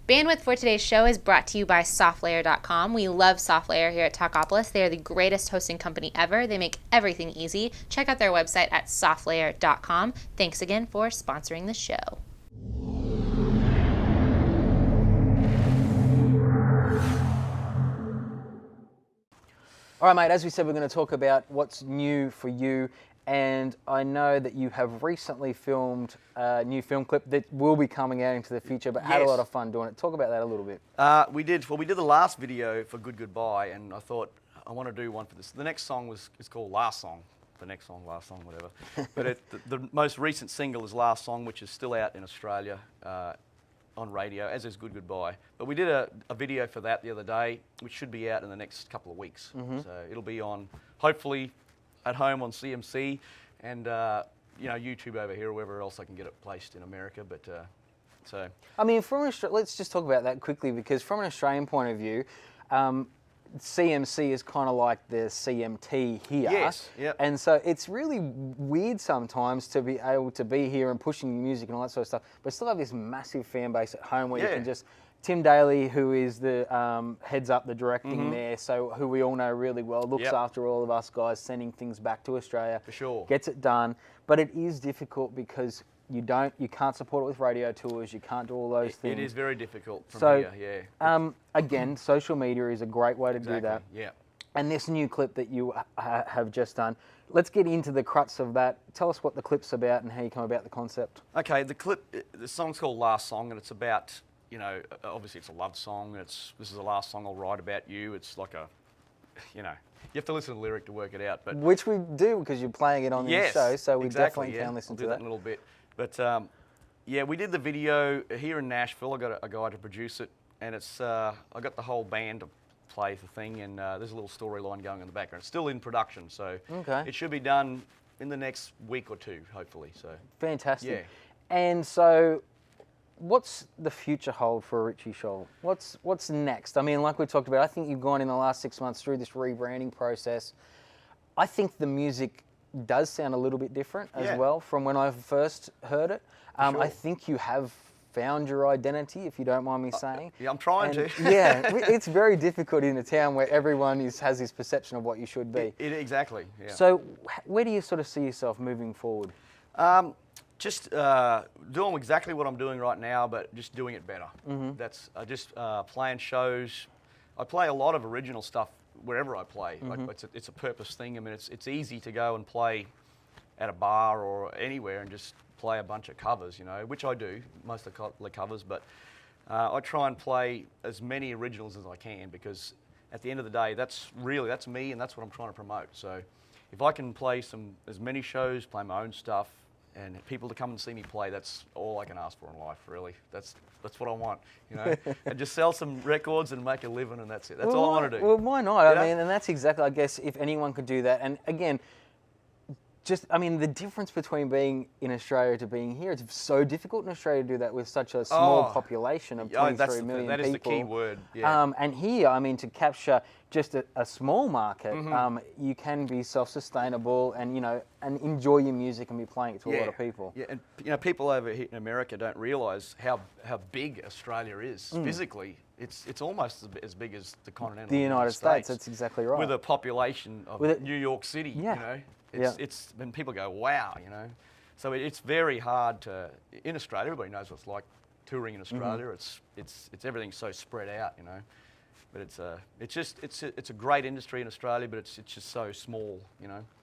Bandwidth for today's show is brought to you by softlayer.com. We love Softlayer here at Talkapolis. They are the greatest hosting company ever. They make everything easy. Check out their website at softlayer.com. Thanks again for sponsoring the show. All right, mate, as we said, we're going to talk about what's new for you. And I know that you have recently filmed a new film clip that will be coming out into the future, but had a lot of fun doing it. Talk about that a little bit. We did the last video for Good Goodbye, and I thought I want to do one for this. The next song is called Last Song. The next song, last song, whatever. But the most recent single is Last Song, which is still out in Australia on radio, as is Good Goodbye. But we did a video for that the other day, which should be out in the next couple of weeks. So it'll be on, hopefully, at home on CMC and YouTube over here, or wherever else I can get it placed in America. But so I mean, let's just talk about that quickly, because from an Australian point of view, CMC is kind of like the CMT here. Yes, yep. And so it's really weird sometimes to be able to be here and pushing music and all that sort of stuff, but still have this massive fan base at home where you can just... Tim Daly, who is the heads up the directing there, so who we all know really well, looks after all of us guys, sending things back to Australia. For sure. Gets it done. But it is difficult because you can't support it with radio tours, you can't do all those things. It is very difficult from here, yeah. Again, social media is a great way to do that. Yeah. And this new clip that you have just done, let's get into the crux of that. Tell us what the clip's about and how you come about the concept. Okay, the song's called Last Song, and it's about, obviously it's a love song. This is the last song I'll write about you. It's like you have to listen to the lyric to work it out. But which we do, because you're playing it on the show, so we definitely can listen to that. I'll do that in a little bit. But we did the video here in Nashville. I got a guy to produce it, and I got the whole band to play the thing, and there's a little storyline going in the background. It's still in production, so it should be done in the next week or two, hopefully. So fantastic. Yeah. And so, what's the future hold for Richie Scholl? What's next? I mean, like we talked about, I think you've gone in the last 6 months through this rebranding process. I think the music does sound a little bit different as well from when I first heard it. I think you have found your identity, if you don't mind me saying. Yeah, I'm trying to. Yeah, it's very difficult in a town where everyone has this perception of what you should be. Exactly, yeah. So where do you sort of see yourself moving forward? Just doing exactly what I'm doing right now, but just doing it better. That's just playing shows. I play a lot of original stuff wherever I play. Like it's a purpose thing. I mean, it's easy to go and play at a bar or anywhere and just play a bunch of covers, which I do, most of the covers. But I try and play as many originals as I can, because at the end of the day, that's me, and that's what I'm trying to promote. So if I can play as many shows, play my own stuff, and people to come and see me play, that's all I can ask for in life, really. That's what I want, and just sell some records and make a living, and that's it. That's all I want to do. Well, why not? I mean, and that's exactly, I guess, if anyone could do that. And again, the difference between being in Australia to being here, it's so difficult in Australia to do that with such a small population of 23 million people. That is the key word, yeah. And here, to capture just a small market, you can be self-sustainable and, and enjoy your music and be playing it to a lot of people. Yeah, and people over here in America don't realise how big Australia is physically. It's almost as big as the continental the United States. That's exactly right. With a population of New York City, It's and people go, wow, So it's very hard in Australia. Everybody knows what it's like touring in Australia. It's everything's so spread out, But it's a great industry in Australia, but it's just so small,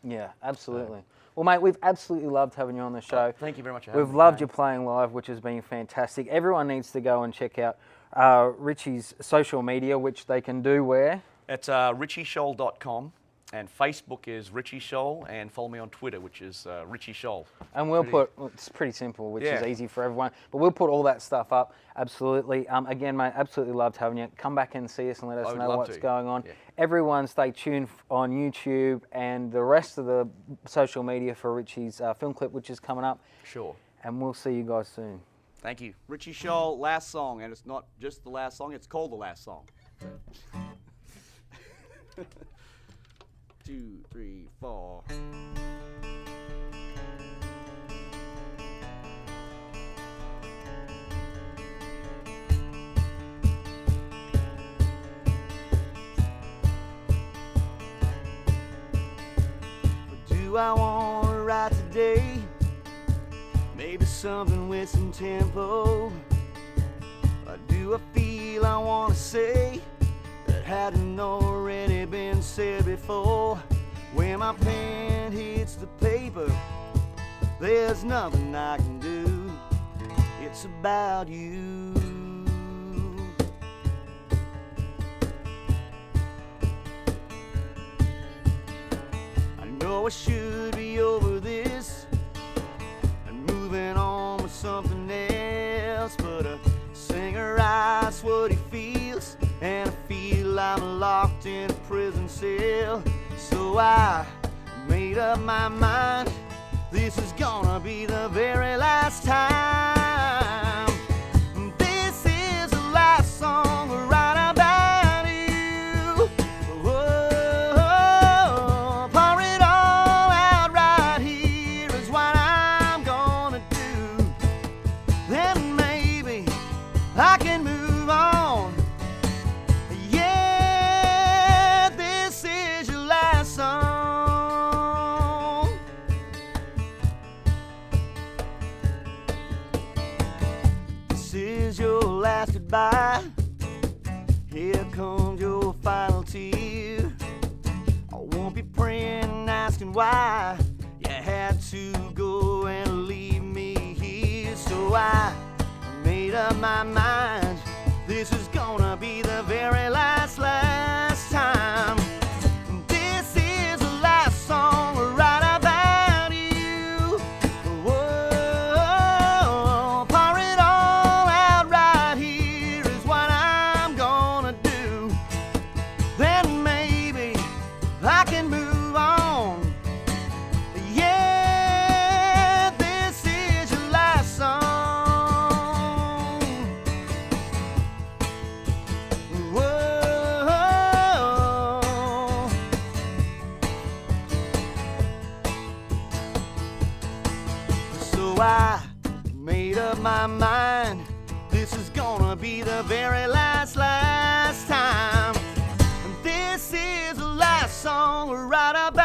Yeah, absolutely. Well, mate, we've absolutely loved having you on the show. Thank you very much for having me. We've loved you playing live, which has been fantastic. Everyone needs to go and check out Richie's social media, which they can do where? It's richiescholl.com. And Facebook is Richie Scholl, and follow me on Twitter, which is Richie Scholl. And it's pretty simple, which is easy for everyone. But we'll put all that stuff up, absolutely. Again, mate, absolutely loved having you. Come back and see us and let us know what's going on. Yeah. Everyone stay tuned on YouTube and the rest of the social media for Richie's film clip, which is coming up. Sure. And we'll see you guys soon. Thank you. Richie Scholl, Last Song, and it's not just the last song, it's called The Last Song. 2, 3, 4. do I want to write today? Maybe something with some tempo. Or do I feel I want to say that hadn't already been said before? When my pen hits the paper, there's nothing I can do. It's about you. I know I should be over this and moving on with something else, but a singer writes what he feels, and I feel I'm locked in a prison cell. So I made up my mind, this is gonna be the very last time. This is the last song I write about you. Whoa, pour it all out right here is what I'm gonna do. Then maybe I can move on. Yeah, this is your last song. This is your last goodbye. Here comes your final tear. I won't be praying and asking why you had to go and leave me here. So I made up my mind, this is gonna be the very last time. This is the last song I write about you. Whoa, pour it all out right here is what I'm gonna do. Then maybe I can move on. Yeah, this is your last song. Whoa. So I made up my mind, this is gonna be the very last time. And this is the last song I write about